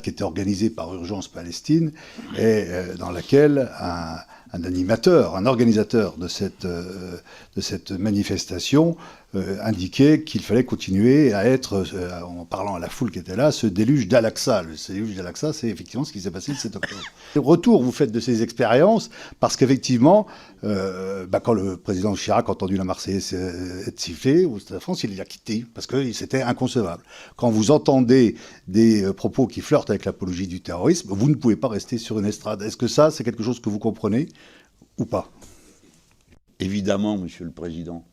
qui était organisée par Urgence Palestine et dans laquelle un animateur, un organisateur de cette manifestation indiquait qu'il fallait continuer à être, en parlant à la foule qui était là, ce déluge d'Al-Aqsa. Ce déluge d'Al-Aqsa, c'est effectivement ce qui s'est passé le 7 octobre. Retour, vous faites de ces expériences, parce qu'effectivement, quand le président Chirac a entendu la Marseillaise être sifflée au Stade de France, il l'a quitté, parce que c'était inconcevable. Quand vous entendez des propos qui flirtent avec l'apologie du terrorisme, vous ne pouvez pas rester sur une estrade. Est-ce que ça, c'est quelque chose que vous comprenez ou pas? Évidemment, Monsieur le Président.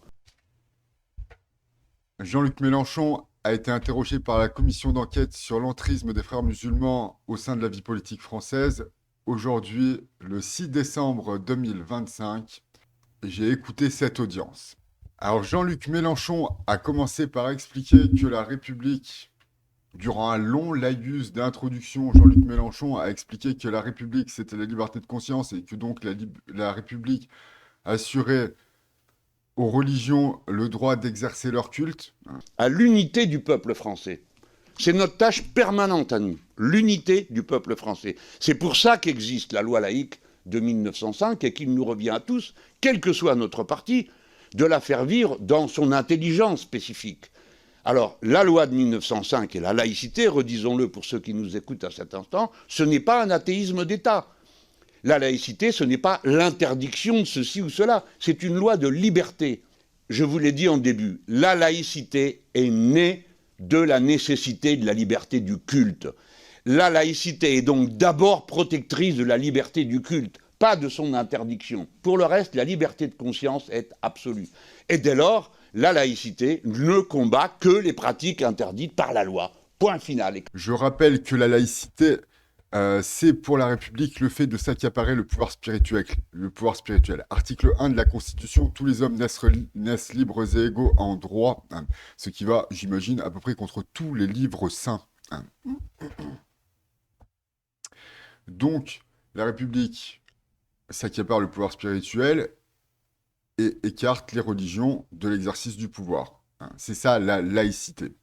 Jean-Luc Mélenchon a été interrogé par la commission d'enquête sur l'entrisme des frères musulmans au sein de la vie politique française. Aujourd'hui, le 6 décembre 2025, j'ai écouté cette audience. Alors Jean-Luc Mélenchon a commencé par expliquer que la République, durant un long laïus d'introduction, Jean-Luc Mélenchon a expliqué que la République, c'était la liberté de conscience et que donc la République assurait aux religions le droit d'exercer leur culte. À l'unité du peuple français. C'est notre tâche permanente à nous, l'unité du peuple français. C'est pour ça qu'existe la loi laïque de 1905 et qu'il nous revient à tous, quel que soit notre parti, de la faire vivre dans son intelligence spécifique. Alors, la loi de 1905 et la laïcité, redisons-le pour ceux qui nous écoutent à cet instant, ce n'est pas un athéisme d'État. La laïcité, ce n'est pas l'interdiction de ceci ou cela, c'est une loi de liberté. Je vous l'ai dit en début, la laïcité est née de la nécessité de la liberté du culte. La laïcité est donc d'abord protectrice de la liberté du culte, pas de son interdiction. Pour le reste, la liberté de conscience est absolue. Et dès lors, la laïcité ne combat que les pratiques interdites par la loi. Point final. Je rappelle que la laïcité, c'est pour la République le fait de s'accaparer le pouvoir spirituel. Le pouvoir spirituel. Article 1 de la Constitution, tous les hommes naissent libres et égaux en droit, hein, ce qui va, j'imagine, à peu près contre tous les livres saints. Hein. Donc, la République s'accapare le pouvoir spirituel et écarte les religions de l'exercice du pouvoir. Hein. C'est ça la laïcité.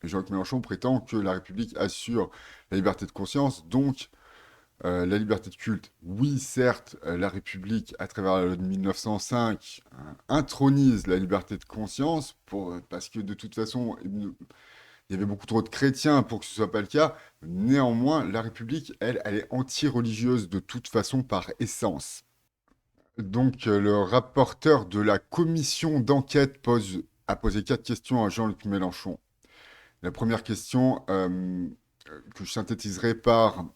Jean-Luc Mélenchon prétend que la République assure la liberté de conscience, donc la liberté de culte. Oui, certes, la République, à travers la loi de 1905, intronise la liberté de conscience, parce que de toute façon, il y avait beaucoup trop de chrétiens pour que ce ne soit pas le cas. Néanmoins, la République, elle est anti-religieuse de toute façon par essence. Donc, le rapporteur de la commission d'enquête a posé 4 questions à Jean-Luc Mélenchon. La première question, que je synthétiserai par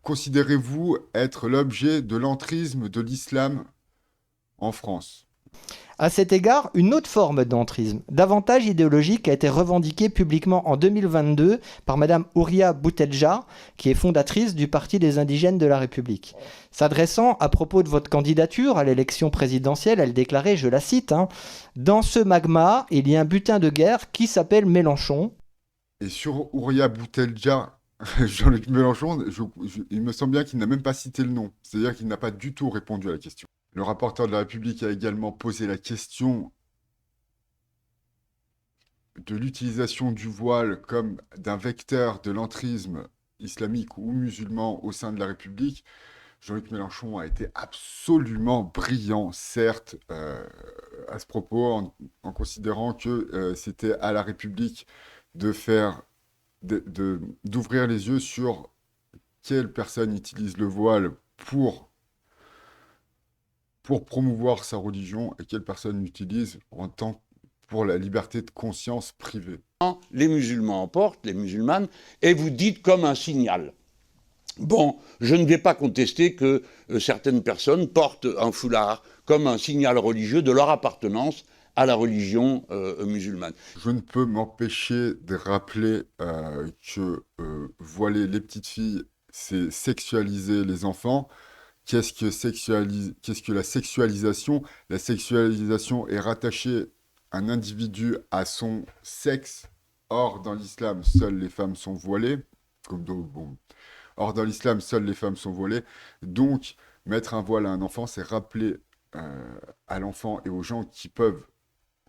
considérez-vous être l'objet de l'entrisme de l'islam en France? À cet égard, une autre forme d'entrisme, davantage idéologique, a été revendiquée publiquement en 2022 par Madame Houria Boutelja, qui est fondatrice du Parti des indigènes de la République. S'adressant à propos de votre candidature à l'élection présidentielle, elle déclarait, je la cite, « Dans ce magma, il y a un butin de guerre qui s'appelle Mélenchon. » Et sur Houria Boutelja, Jean-Luc Mélenchon, il me semble bien qu'il n'a même pas cité le nom. C'est-à-dire qu'il n'a pas du tout répondu à la question. Le rapporteur de la République a également posé la question de l'utilisation du voile comme d'un vecteur de l'entrisme islamique ou musulman au sein de la République. Jean-Luc Mélenchon a été absolument brillant, certes, à ce propos, en considérant que c'était à la République d'ouvrir les yeux sur quelle personne utilise le voile pour promouvoir sa religion et quelle personne l'utilise en tant pour la liberté de conscience privée. Les musulmans en portent, les musulmanes, et vous dites comme un signal. Bon, je ne vais pas contester que certaines personnes portent un foulard comme un signal religieux de leur appartenance à la religion musulmane. Je ne peux m'empêcher de rappeler que voiler les petites filles, c'est sexualiser les enfants. Qu'est-ce que la sexualisation? La sexualisation est rattachée un individu à son sexe. Or, dans l'islam, seules les femmes sont voilées. Or, dans l'islam, seules les femmes sont voilées. Donc, mettre un voile à un enfant, c'est rappeler à l'enfant et aux gens qui peuvent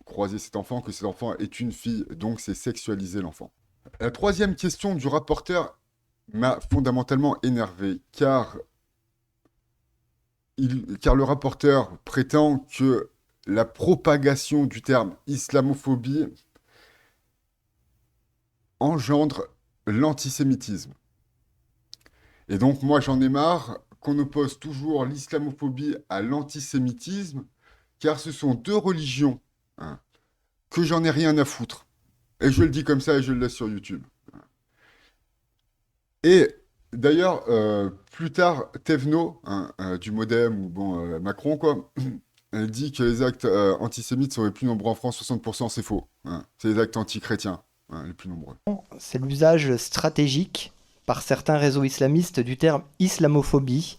croiser cet enfant, que cet enfant est une fille, donc c'est sexualiser l'enfant. La troisième question du rapporteur m'a fondamentalement énervé, car le rapporteur prétend que la propagation du terme islamophobie engendre l'antisémitisme. Et donc moi j'en ai marre qu'on oppose toujours l'islamophobie à l'antisémitisme, car ce sont deux religions, hein, que j'en ai rien à foutre. Et je le dis comme ça et je le laisse sur YouTube. Et d'ailleurs, plus tard, Thévenot, hein, du Modem, ou bon, Macron, quoi, elle dit que les actes antisémites seraient plus nombreux en France, 60%, c'est faux. Hein. C'est les actes antichrétiens, hein, les plus nombreux. C'est l'usage stratégique par certains réseaux islamistes du terme islamophobie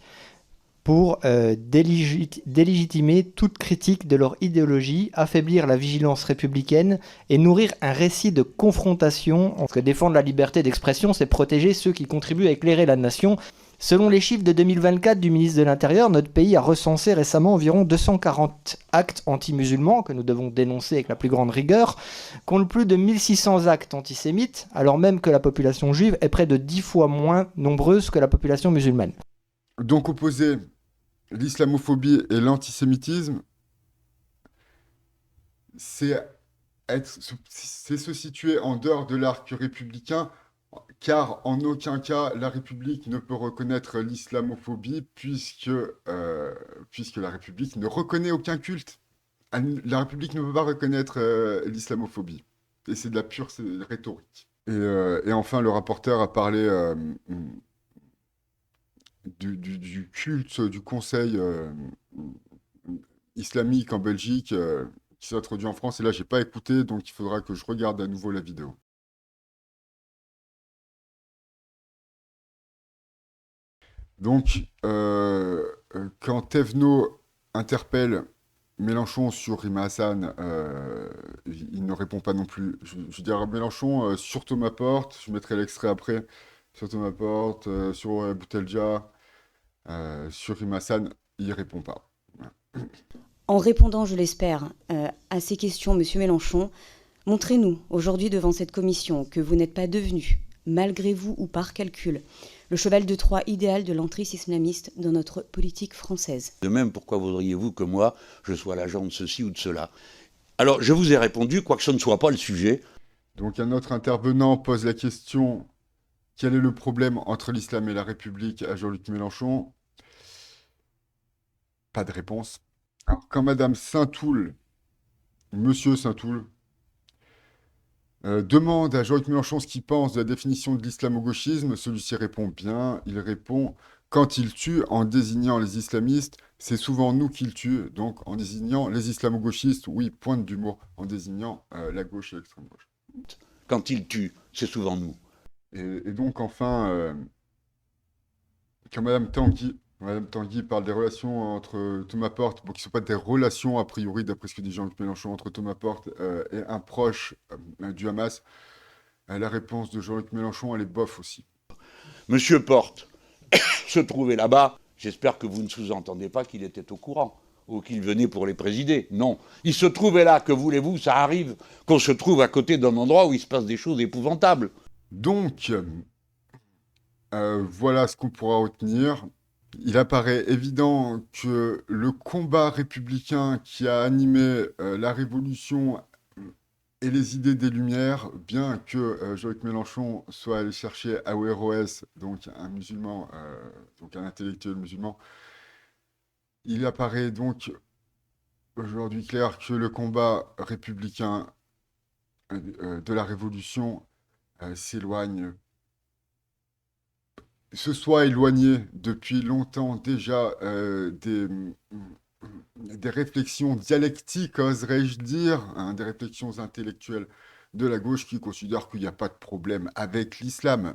pour délégitimer toute critique de leur idéologie, affaiblir la vigilance républicaine et nourrir un récit de confrontation. Parce que défendre la liberté d'expression, c'est protéger ceux qui contribuent à éclairer la nation. Selon les chiffres de 2024 du ministre de l'Intérieur, notre pays a recensé récemment environ 240 actes anti-musulmans que nous devons dénoncer avec la plus grande rigueur, compte plus de 1600 actes antisémites, alors même que la population juive est près de 10 fois moins nombreuse que la population musulmane. Donc opposer l'islamophobie et l'antisémitisme, c'est se situer en dehors de l'arc républicain, car en aucun cas la République ne peut reconnaître l'islamophobie, puisque la République ne reconnaît aucun culte. La République ne peut pas reconnaître l'islamophobie. Et c'est de la pure rhétorique. Et enfin, le rapporteur a parlé du culte du Conseil islamique en Belgique qui s'est introduit en France. Et là, j'ai pas écouté, donc il faudra que je regarde à nouveau la vidéo. Donc, quand Thévenot interpelle Mélenchon sur Rima Hassan, il ne répond pas non plus. Je dirais à Mélenchon, sur Thomas Porte, je mettrai l'extrait après, sur Thomas Porte, sur Boutelja, sur Rima Hassan, il ne répond pas. En répondant, je l'espère, à ces questions, Monsieur Mélenchon, montrez-nous aujourd'hui devant cette commission que vous n'êtes pas devenu, malgré vous ou par calcul, le cheval de Troie idéal de l'entrisme islamiste dans notre politique française. De même, pourquoi voudriez-vous que moi, je sois l'agent de ceci ou de cela? Alors, je vous ai répondu, quoique ce ne soit pas le sujet. Donc, un autre intervenant pose la question, quel est le problème entre l'islam et la République à Jean-Luc Mélenchon? Pas de réponse. Alors, quand Madame Saint-Toul, Monsieur Saint-Toul, demande à Jean-Luc Mélenchon ce qu'il pense de la définition de l'islamo-gauchisme, celui-ci répond bien. Il répond « Quand il tue en désignant les islamistes, c'est souvent nous qu'il tue. Donc en désignant les islamo-gauchistes, oui, pointe d'humour, en désignant la gauche et l'extrême gauche. » Quand il tue, c'est souvent nous. Et donc enfin, quand Madame Tanguy parle des relations entre Thomas Porte, bon, qui ne sont pas des relations a priori, d'après ce que dit Jean-Luc Mélenchon, entre Thomas Porte et un proche du Hamas, la réponse de Jean-Luc Mélenchon, elle est bof aussi. Monsieur Porte se trouvait là-bas. J'espère que vous ne sous-entendez pas qu'il était au courant ou qu'il venait pour les présider. Non. Il se trouvait là, que voulez-vous, ça arrive qu'on se trouve à côté d'un endroit où il se passe des choses épouvantables. Donc, voilà ce qu'on pourra retenir. Il apparaît évident que le combat républicain qui a animé la Révolution et les idées des Lumières, bien que Jean-Luc Mélenchon soit allé chercher Averroès, donc un musulman, donc un intellectuel musulman, il apparaît donc aujourd'hui clair que le combat républicain de la Révolution s'éloigne, se soit éloigné depuis longtemps déjà des réflexions dialectiques, oserais-je dire, hein, des réflexions intellectuelles de la gauche qui considèrent qu'il n'y a pas de problème avec l'islam.